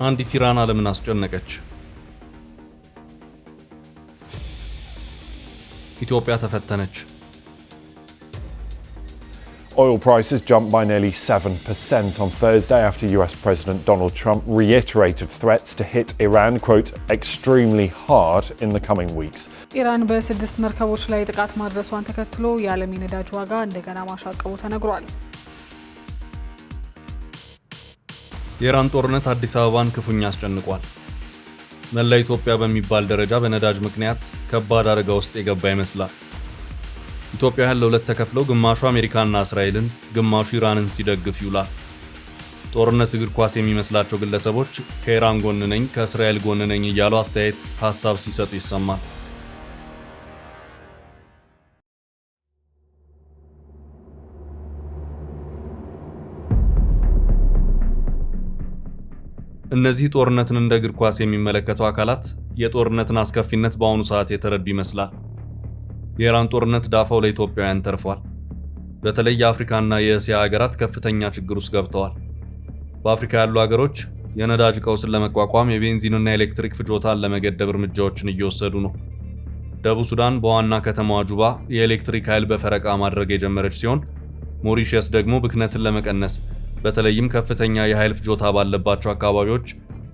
አንዲት ኢራን ዓለምን አስጨነቀች። ኢትዮጵያ ተፈተነች። Oil prices jumped by nearly 7% on Thursday after US President Donald Trump reiterated threats to hit Iran, quote, extremely hard in the coming weeks. ኢራን በስድስት መርከቦች ላይ ጥቃት ማድረሷን ተከትሎ የዓለም የነዳጅ ዋጋ እንደገና ማሻቀቡ ተነግሯል። የኢራን ጦርነት አዲስ አበባን ክፉኛ አስጨንቋል። መላ ኢትዮጵያ በሚባል ደረጃ በነዳጅ ምክንያት ከባድ አደጋ ውስጥ የገባ ይመስላል። ኢትዮጵያውያን ለሁለት ተከፍለው ግማሹ አሜሪካና እስራኤልን ግማሹ ኢራንን ሲደግፍ ይውላል። ጦርነት እግር ኳስ የሚመስላቸው ግለሰቦች ከኢራን ጎን ነኝ ከእስራኤል ጎን ነኝ እያሉ አስተያየት ሐሳብ ሲሰጡ ይሰማል። እነዚህ ጦርነትን እንደ እግር ኳስ የሚመለከቱ አካላት የጦርነትን አስከፊነት በአሁኑ ሰዓት የተረዱ ይመስላል። የኢራን ጦርነት ዳፋው ለኢትዮጵያውያን ተርፏል። በተለይ የአፍሪካና የእስያ ሀገራት ከፍተኛ ችግር ውስጥ ገብተዋል። በአፍሪካ ያሉ ሀገሮች የነዳጅ ቀውስን ለመቋቋም የቤንዚንና ኤሌክትሪክ ፍጆታን ለመገደብ እርምጃዎችን እየወሰዱ ነው። ደቡብ ሱዳን በዋና ከተማዋ ጁባ የኤሌክትሪክ ኃይል በፈረቃ ማድረግ የጀመረች ሲሆን ሞሪሸስ ደግሞ ብክነትን ለመቀነስ በተለይም ከፍተኛ የኃይል ፍጆታ ባለባቸው አካባቢዎች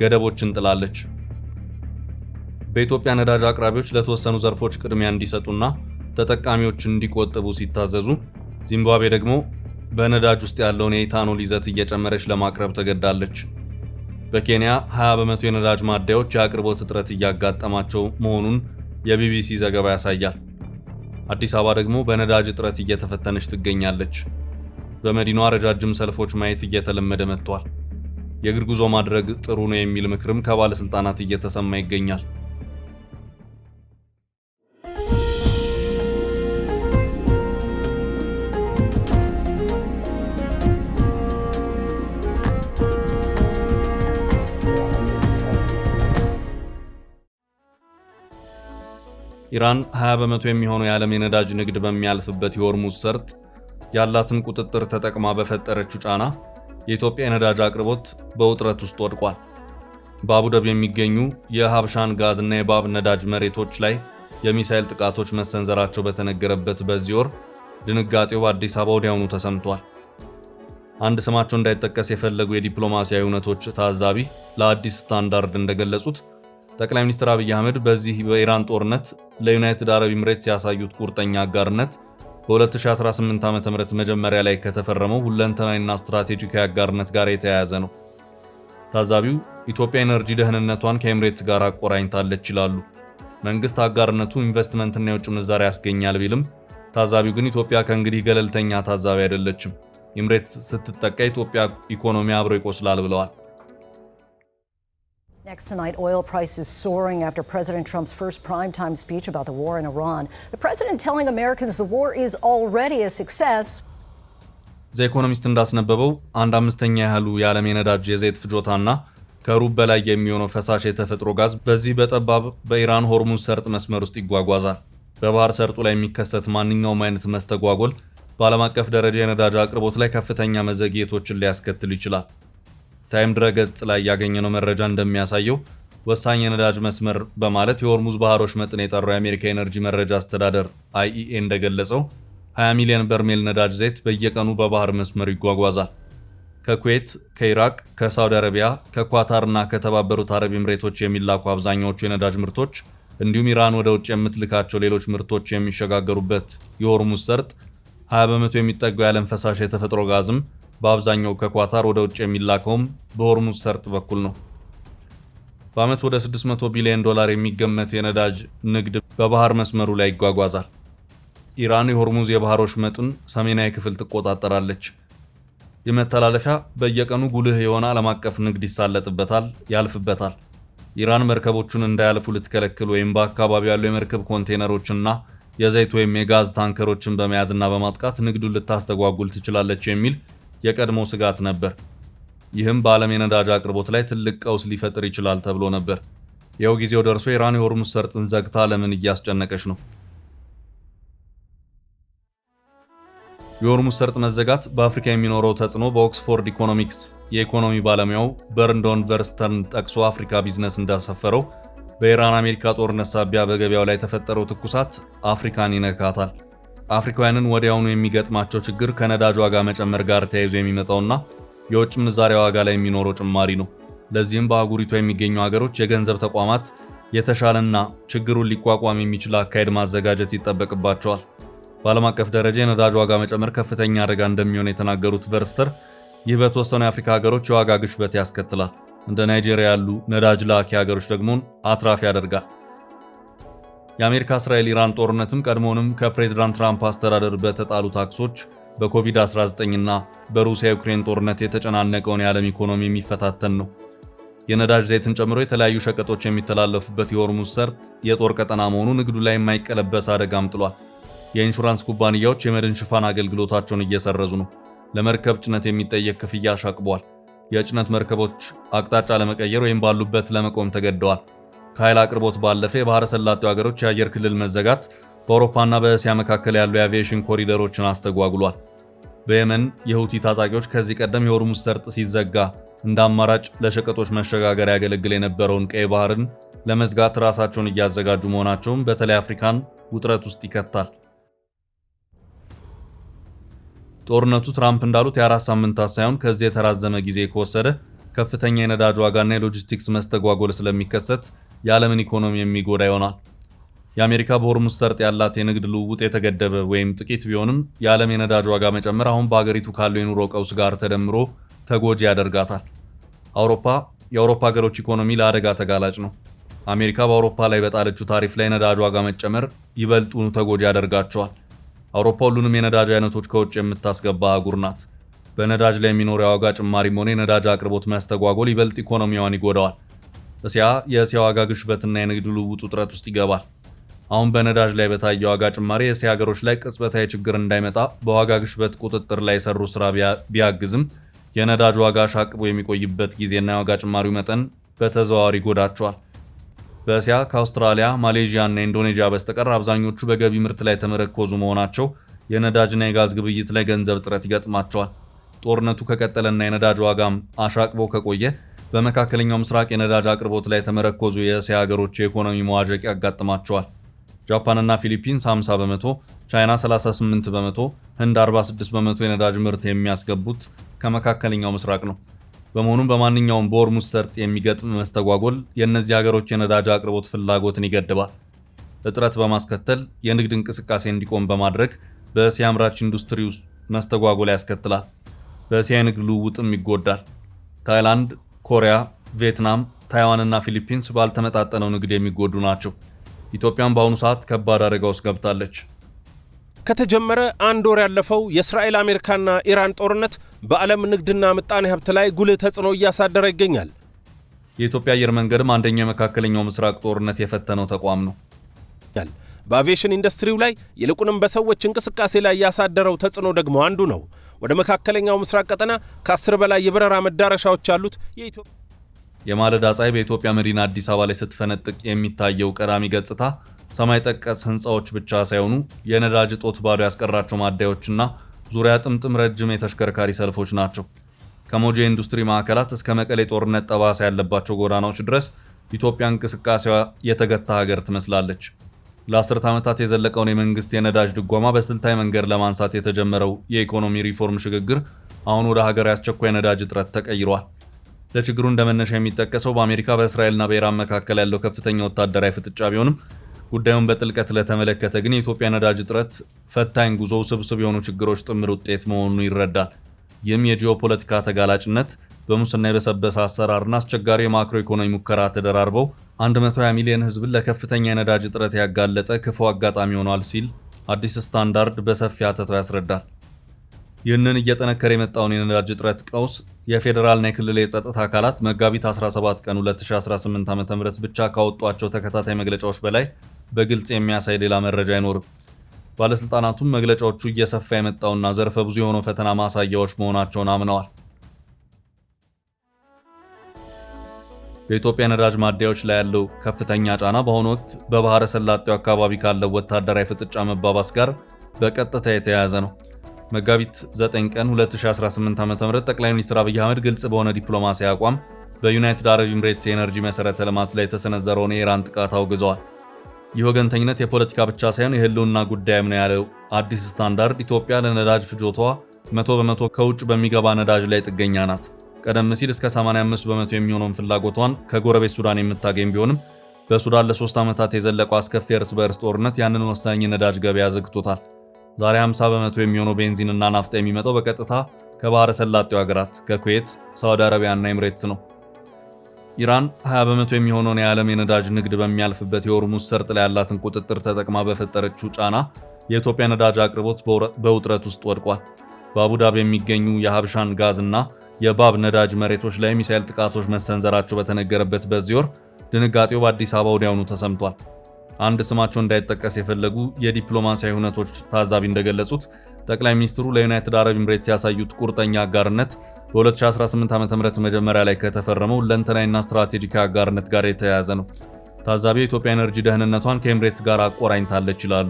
ገደቦችን ጥላለች። በኢትዮጵያ ነዳጅ አቅራቢዎች ለተወሰኑ ዘርፎች ቅድሚያ እንዲሰጡና ተጠቃሚዎች እንዲቆጥቡ ሲታዘዙ፣ ዚምባብዌ ደግሞ በነዳጅ ውስጥ ያለውን የኢታኖል ይዘት እየጨመረች ለማቅረብ ተገዳለች። በኬንያ 20 በመቶ የነዳጅ ማደያዎች የአቅርቦት እጥረት እያጋጠማቸው መሆኑን የቢቢሲ ዘገባ ያሳያል። አዲስ አበባ ደግሞ በነዳጅ እጥረት እየተፈተነች ትገኛለች። በመዲናዋ ረጃጅም ሰልፎች ማየት እየተለመደ መጥቷል። የእግር ጉዞ ማድረግ ጥሩ ነው የሚል ምክርም ከባለስልጣናት እየተሰማ ይገኛል። ኢራን 20 በመቶ የሚሆነው የዓለም የነዳጅ ንግድ በሚያልፍበት የሆርሙዝ ሰርጥ ያላትን ቁጥጥር ተጠቅማ በፈጠረችው ጫና የኢትዮጵያ የነዳጅ አቅርቦት በውጥረት ውስጥ ወድቋል። በአቡዳቢ የሚገኙ የሀብሻን ጋዝ እና የባብ ነዳጅ መሬቶች ላይ የሚሳኤል ጥቃቶች መሰንዘራቸው በተነገረበት በዚህ ወር ድንጋጤው በአዲስ አበባ ወዲያውኑ ተሰምቷል። አንድ ስማቸው እንዳይጠቀስ የፈለጉ የዲፕሎማሲያዊ እውነቶች ታዛቢ ለአዲስ ስታንዳርድ እንደገለጹት ጠቅላይ ሚኒስትር አብይ አህመድ በዚህ በኢራን ጦርነት ለዩናይትድ አረብ ኤምሬትስ ያሳዩት ቁርጠኛ አጋርነት በ2018 ዓ.ም መጀመሪያ ላይ ከተፈረመው ሁለንተናዊና ስትራቴጂካዊ አጋርነት ጋር የተያያዘ ነው። ታዛቢው ኢትዮጵያ ኤነርጂ ደህንነቷን ከኤምሬትስ ጋር አቆራኝታለች ይላሉ። መንግስት አጋርነቱ ኢንቨስትመንትና የውጭ ምንዛሪ ያስገኛል ቢልም ታዛቢው ግን ኢትዮጵያ ከእንግዲህ ገለልተኛ ታዛቢ አይደለችም፣ ኤምሬትስ ስትጠቃ ኢትዮጵያ ኢኮኖሚ አብሮ ይቆስላል ብለዋል። Next tonight, oil prices soaring after President Trump's first primetime speech about the war in Iran. The president telling Americans the war is already a success. ዘ ኢኮኖሚስት እንዳስነበበው 1/5 ያህሉ የዓለም የነዳጅ የዘይት ፍጆታና ከሩብ በላይ የሚሆነው ፈሳሽ የተፈጥሮ ጋዝ በዚህ በጠባብ በኢራን ሆርሙዝ ሰርጥ መስመር ውስጥ ይጓጓዛል። በባህር ሰርጡ ላይ የሚከሰት ማንኛውም አይነት መስተጓጎል በዓለም አቀፍ ደረጃ የነዳጅ አቅርቦት ላይ ከፍተኛ መዘግየቶችን ሊያስከትል ይችላል። ታይም ድረገጽ ላይ ያገኘነው መረጃ እንደሚያሳየው ወሳኝ የነዳጅ መስመር በማለት የሆርሙዝ ባህሮች መጠን የጠራው የአሜሪካ ኤነርጂ መረጃ አስተዳደር IEA እንደገለጸው 20 ሚሊዮን በርሜል ነዳጅ ዘይት በየቀኑ በባህር መስመሩ ይጓጓዛል። ከኩዌት፣ ከኢራቅ፣ ከሳውዲ አረቢያ፣ ከኳታርና ከተባበሩት አረብ ኤምሬቶች የሚላኩ አብዛኛዎቹ የነዳጅ ምርቶች እንዲሁም ኢራን ወደ ውጭ የምትልካቸው ሌሎች ምርቶች የሚሸጋገሩበት የሆርሙዝ ሰርጥ 20 በመቶ የሚጠጋው የዓለም ፈሳሽ የተፈጥሮ ጋዝም በአብዛኛው ከኳታር ወደ ውጭ የሚላከውም በሆርሙዝ ሰርጥ በኩል ነው። በዓመት ወደ $600 ቢሊዮን የሚገመት የነዳጅ ንግድ በባህር መስመሩ ላይ ይጓጓዛል። ኢራን የሆርሙዝ የባህሮች መጠን ሰሜናዊ ክፍል ትቆጣጠራለች። የመተላለፊያ በየቀኑ ጉልህ የሆነ ዓለም አቀፍ ንግድ ይሳለጥበታል፣ ያልፍበታል። ኢራን መርከቦቹን እንዳያልፉ ልትከለክል ወይም በአካባቢው ያሉ የመርከብ ኮንቴነሮችና የዘይት ወይም የጋዝ ታንከሮችን በመያዝና በማጥቃት ንግዱን ልታስተጓጉል ትችላለች የሚል የቀድሞ ስጋት ነበር። ይህም በዓለም የነዳጅ አቅርቦት ላይ ትልቅ ቀውስ ሊፈጥር ይችላል ተብሎ ነበር። ይኸው ጊዜው ደርሶ ኢራን የሆርሙዝ ሰርጥን ዘግታ ለምን እያስጨነቀች ነው? የሆርሙዝ ሰርጥ መዘጋት በአፍሪካ የሚኖረው ተጽዕኖ በኦክስፎርድ ኢኮኖሚክስ የኢኮኖሚ ባለሙያው በርንዶን ቨርስተርን ጠቅሶ አፍሪካ ቢዝነስ እንዳሰፈረው በኢራን አሜሪካ ጦርነት ሳቢያ በገበያው ላይ የተፈጠረው ትኩሳት አፍሪካን ይነካታል። አፍሪካውያንን ወዲያውኑ የሚገጥማቸው ችግር ከነዳጅ ዋጋ መጨመር ጋር ተያይዞ የሚመጣውና የውጭ ምንዛሬ ዋጋ ላይ የሚኖረው ጭማሪ ነው። ለዚህም በአህጉሪቷ የሚገኙ ሀገሮች የገንዘብ ተቋማት የተሻለና ችግሩን ሊቋቋም የሚችል አካሄድ ማዘጋጀት ይጠበቅባቸዋል። በዓለም አቀፍ ደረጃ የነዳጅ ዋጋ መጨመር ከፍተኛ አደጋ እንደሚሆን የተናገሩት ቨርስተር ይህ በተወሰኑ የአፍሪካ ሀገሮች የዋጋ ግሽበት ያስከትላል። እንደ ናይጄሪያ ያሉ ነዳጅ ላኪ ሀገሮች ደግሞ አትራፊ ያደርጋል። የአሜሪካ እስራኤል ኢራን ጦርነትም ቀድሞውንም ከፕሬዝዳንት ትራምፕ አስተዳደር በተጣሉ ታክሶች በኮቪድ-19 እና በሩሲያ ዩክሬን ጦርነት የተጨናነቀውን የዓለም ኢኮኖሚ የሚፈታተን ነው። የነዳጅ ዘይትን ጨምሮ የተለያዩ ሸቀጦች የሚተላለፉበት የሆርሙዝ ሰርጥ የጦር ቀጠና መሆኑ ንግዱ ላይ የማይቀለበስ አደጋም ጥሏል። የኢንሹራንስ ኩባንያዎች የመድን ሽፋን አገልግሎታቸውን እየሰረዙ ነው። ለመርከብ ጭነት የሚጠየቅ ክፍያ አሻቅቧል። የጭነት መርከቦች አቅጣጫ ለመቀየር ወይም ባሉበት ለመቆም ተገደዋል። ከኃይል አቅርቦት ባለፈ የባህረ ሰላጤው ሀገሮች የአየር ክልል መዘጋት በአውሮፓና በእስያ መካከል ያሉ የአቪዬሽን ኮሪደሮችን አስተጓጉሏል። በየመን የሁቲ ታጣቂዎች ከዚህ ቀደም የሆርሙዝ ሰርጥ ሲዘጋ እንደ አማራጭ ለሸቀጦች መሸጋገሪያ ያገለግል የነበረውን ቀይ ባህርን ለመዝጋት ራሳቸውን እያዘጋጁ መሆናቸውም በተለይ አፍሪካን ውጥረት ውስጥ ይከታል። ጦርነቱ ትራምፕ እንዳሉት የ4 ሳምንታት ሳይሆን ከዚህ የተራዘመ ጊዜ ከወሰደ ከፍተኛ የነዳጅ ዋጋና የሎጂስቲክስ መስተጓጎል ስለሚከሰት የዓለምን ኢኮኖሚ የሚጎዳ ይሆናል። የአሜሪካ በሆርሙዝ ሰርጥ ያላት የንግድ ልውውጥ የተገደበ ወይም ጥቂት ቢሆንም የዓለም የነዳጅ ዋጋ መጨመር አሁን በአገሪቱ ካለው የኑሮ ቀውስ ጋር ተደምሮ ተጎጂ ያደርጋታል። የአውሮፓ ሀገሮች ኢኮኖሚ ለአደጋ ተጋላጭ ነው። አሜሪካ በአውሮፓ ላይ በጣለችው ታሪፍ ላይ የነዳጅ ዋጋ መጨመር ይበልጡኑ ተጎጂ ያደርጋቸዋል። አውሮፓ ሁሉንም የነዳጅ አይነቶች ከውጭ የምታስገባ አህጉር ናት። በነዳጅ ላይ የሚኖረው የዋጋ ጭማሪም ሆነ የነዳጅ አቅርቦት መስተጓጎል ይበልጥ ኢኮኖሚዋን ይጎዳዋል። የእስያ ዋጋ ግሽበትና የንግድ ልውውጥ ውጥረት ውስጥ ይገባል። አሁን በነዳጅ ላይ በታየ ዋጋ ጭማሪ የእስያ ሀገሮች ላይ ቅጽበታዊ ችግር እንዳይመጣ በዋጋ ግሽበት ቁጥጥር ላይ የሰሩ ስራ ቢያግዝም የነዳጅ ዋጋ ሻቅቦ የሚቆይበት ጊዜና የዋጋ ጭማሪው መጠን በተዘዋዋሪ ይጎዳቸዋል። በእስያ ከአውስትራሊያ፣ ማሌዥያ እና ኢንዶኔዥያ በስተቀር አብዛኞቹ በገቢ ምርት ላይ ተመረኮዙ መሆናቸው የነዳጅና የጋዝ ግብይት ላይ ገንዘብ እጥረት ይገጥማቸዋል። ጦርነቱ ከቀጠለና የነዳጅ ዋጋም አሻቅቦ ከቆየ በመካከለኛው ምስራቅ የነዳጅ አቅርቦት ላይ የተመረኮዙ የእስያ ሀገሮች የኢኮኖሚ መዋዠቅ ያጋጥማቸዋል። ጃፓንና ፊሊፒንስ 50 በመቶ፣ ቻይና 38 በመቶ፣ ህንድ 46 በመቶ የነዳጅ ምርት የሚያስገቡት ከመካከለኛው ምስራቅ ነው። በመሆኑም በማንኛውም በሆርሙዝ ሰርጥ የሚገጥም መስተጓጎል የእነዚህ ሀገሮች የነዳጅ አቅርቦት ፍላጎትን ይገድባል። እጥረት በማስከተል የንግድ እንቅስቃሴ እንዲቆም በማድረግ በእስያ አምራች ኢንዱስትሪ ውስጥ መስተጓጎል ያስከትላል። በእስያ የንግድ ልውውጥም ይጎዳል። ታይላንድ፣ ኮሪያ፣ ቪየትናም፣ ታይዋንና ፊሊፒንስ ባልተመጣጠነው ንግድ የሚጎዱ ናቸው። ኢትዮጵያም በአሁኑ ሰዓት ከባድ አደጋ ውስጥ ገብታለች። ከተጀመረ አንድ ወር ያለፈው የእስራኤል አሜሪካና ኢራን ጦርነት በዓለም ንግድና ምጣኔ ሀብት ላይ ጉልህ ተጽዕኖ እያሳደረ ይገኛል። የኢትዮጵያ አየር መንገድም አንደኛው የመካከለኛው ምስራቅ ጦርነት የፈተነው ተቋም ነው። በአቪዬሽን ኢንዱስትሪው ላይ ይልቁንም በሰዎች እንቅስቃሴ ላይ ያሳደረው ተጽዕኖ ደግሞ አንዱ ነው። ወደ መካከለኛው ምስራቅ ቀጠና ከ10 በላይ የበረራ መዳረሻዎች ያሉት የማለዳ ፀሐይ በኢትዮጵያ መዲና አዲስ አበባ ላይ ስትፈነጥቅ የሚታየው ቀዳሚ ገጽታ ሰማይ ጠቀስ ህንፃዎች ብቻ ሳይሆኑ የነዳጅ እጦት ባዶ ያስቀራቸው ማደያዎችና ዙሪያ ጥምጥም ረጅም የተሽከርካሪ ሰልፎች ናቸው። ከሞጆ የኢንዱስትሪ ማዕከላት እስከ መቀሌ ጦርነት ጠባሳ ያለባቸው ጎዳናዎች ድረስ ኢትዮጵያ እንቅስቃሴዋ የተገታ ሀገር ትመስላለች። ለ10 ዓመታት የዘለቀውን የመንግስት የነዳጅ ድጎማ በስልታዊ መንገድ ለማንሳት የተጀመረው የኢኮኖሚ ሪፎርም ሽግግር አሁን ወደ ሀገር ያስቸኳይ ነዳጅ እጥረት ተቀይሯል። ለችግሩ እንደመነሻ የሚጠቀሰው በአሜሪካ በእስራኤልና በኢራን መካከል ያለው ከፍተኛ ወታደራዊ ፍጥጫ ቢሆንም ጉዳዩን በጥልቀት ለተመለከተ ግን የኢትዮጵያ ነዳጅ እጥረት ፈታኝ ጉዞ ውስብስብ የሆኑ ችግሮች ጥምር ውጤት መሆኑን ይረዳል። ይህም የጂኦፖለቲካ ተጋላጭነት፣ በሙስና የበሰበሰ አሰራርና አስቸጋሪ የማክሮ ኢኮኖሚ ሙከራ ተደራርበው 120 ሚሊዮን ህዝብን ለከፍተኛ የነዳጅ እጥረት ያጋለጠ ክፉ አጋጣሚ ሆኗል ሲል አዲስ ስታንዳርድ በሰፊ አተታው ያስረዳል። ይህንን እየጠነከረ የመጣውን የነዳጅ እጥረት ቀውስ የፌዴራልና የክልል የጸጥታ አካላት መጋቢት 17 ቀን 2018 ዓ.ም ብቻ ካወጧቸው ተከታታይ መግለጫዎች በላይ በግልጽ የሚያሳይ ሌላ መረጃ አይኖርም። ባለስልጣናቱም መግለጫዎቹ እየሰፋ የመጣውና ዘርፈ ብዙ የሆነው ፈተና ማሳያዎች መሆናቸውን አምነዋል። በኢትዮጵያ ነዳጅ ማደያዎች ላይ ያለው ከፍተኛ ጫና በአሁኑ ወቅት በባህረ ሰላጤው አካባቢ ካለው ወታደራዊ ፍጥጫ መባባስ ጋር በቀጥታ የተያያዘ ነው። መጋቢት 9 ቀን 2018 ዓ.ም ጠቅላይ ሚኒስትር አብይ አህመድ ግልጽ በሆነ ዲፕሎማሲያዊ አቋም በዩናይትድ አረብ ኤምሬትስ የኤነርጂ መሰረተ ልማት ላይ የተሰነዘረውን የኢራን ጥቃት አውግዘዋል። ይህ ወገንተኝነት የፖለቲካ ብቻ ሳይሆን የህልውና ጉዳይም ነው ያለው አዲስ ስታንዳርድ ኢትዮጵያ ለነዳጅ ፍጆታዋ 100% ከውጭ በሚገባ ነዳጅ ላይ ጥገኛ ናት። ቀደም ሲል እስከ 85 በመቶ የሚሆነውን ፍላጎቷን ከጎረቤት ሱዳን የምታገኝ ቢሆንም በሱዳን ለ3 ዓመታት የዘለቀው አስከፊ እርስ በርስ ጦርነት ያንን ወሳኝ ነዳጅ ገበያ ዘግቶታል። ዛሬ 50 በመቶ የሚሆነው ቤንዚንና ናፍጣ የሚመጣው በቀጥታ ከባህረ ሰላጤው ሀገራት ከኩዌት፣ ሳውዲ አረቢያና ኤምሬትስ ነው። ኢራን 20 በመቶ የሚሆነውን የዓለም የነዳጅ ንግድ በሚያልፍበት የሆርሙዝ ሰርጥ ላይ ያላትን ቁጥጥር ተጠቅማ በፈጠረችው ጫና የኢትዮጵያ ነዳጅ አቅርቦት በውጥረት ውስጥ ወድቋል። በአቡዳቢ የሚገኙ የሀብሻን ጋዝና የባብ ነዳጅ መሬቶች ላይ ሚሳኤል ጥቃቶች መሰንዘራቸው በተነገረበት በዚህ ወር ድንጋጤው በአዲስ አበባ ወዲያውኑ ተሰምቷል። አንድ ስማቸው እንዳይጠቀስ የፈለጉ የዲፕሎማሲያዊ ሁነቶች ታዛቢ እንደገለጹት ጠቅላይ ሚኒስትሩ ለዩናይትድ አረብ ኤምሬትስ ያሳዩት ቁርጠኛ አጋርነት በ2018 ዓ.ም መጀመሪያ ላይ ከተፈረመው ለንተናይና ስትራቴጂካዊ አጋርነት ጋር የተያያዘ ነው። ታዛቢው የኢትዮጵያ ኤነርጂ ደህንነቷን ከኤምሬትስ ጋር አቆራኝታለች ይላሉ።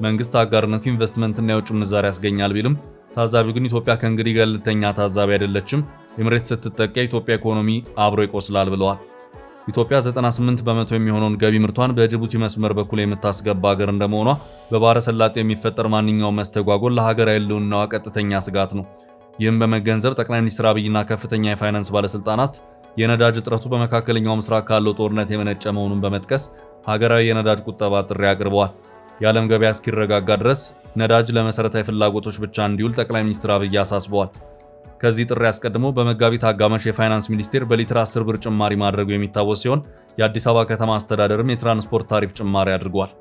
መንግስት አጋርነቱ ኢንቨስትመንትና የውጭ ምንዛሪ ያስገኛል ቢልም ታዛቢው ግን ኢትዮጵያ ከእንግዲህ ገለልተኛ ታዛቢ አይደለችም፣ ኤምሬትስ ስትጠቃ የኢትዮጵያ ኢኮኖሚ አብሮ ይቆስላል ብለዋል። ኢትዮጵያ 98 በመቶ የሚሆነውን ገቢ ምርቷን በጅቡቲ መስመር በኩል የምታስገባ ሀገር እንደመሆኗ በባህረ ሰላጤ የሚፈጠር ማንኛውም መስተጓጎል ለሀገራዊ ሕልውናዋ ቀጥተኛ ስጋት ነው። ይህም በመገንዘብ ጠቅላይ ሚኒስትር አብይና ከፍተኛ የፋይናንስ ባለስልጣናት የነዳጅ እጥረቱ በመካከለኛው ምስራቅ ካለው ጦርነት የመነጨ መሆኑን በመጥቀስ ሀገራዊ የነዳጅ ቁጠባ ጥሪ አቅርበዋል። የዓለም ገበያ እስኪረጋጋ ድረስ ነዳጅ ለመሰረታዊ ፍላጎቶች ብቻ እንዲውል ጠቅላይ ሚኒስትር አብይ አሳስበዋል። ከዚህ ጥሪ አስቀድሞ በመጋቢት አጋማሽ የፋይናንስ ሚኒስቴር በሊትር 10 ብር ጭማሪ ማድረጉ የሚታወስ ሲሆን የአዲስ አበባ ከተማ አስተዳደርም የትራንስፖርት ታሪፍ ጭማሪ አድርጓል።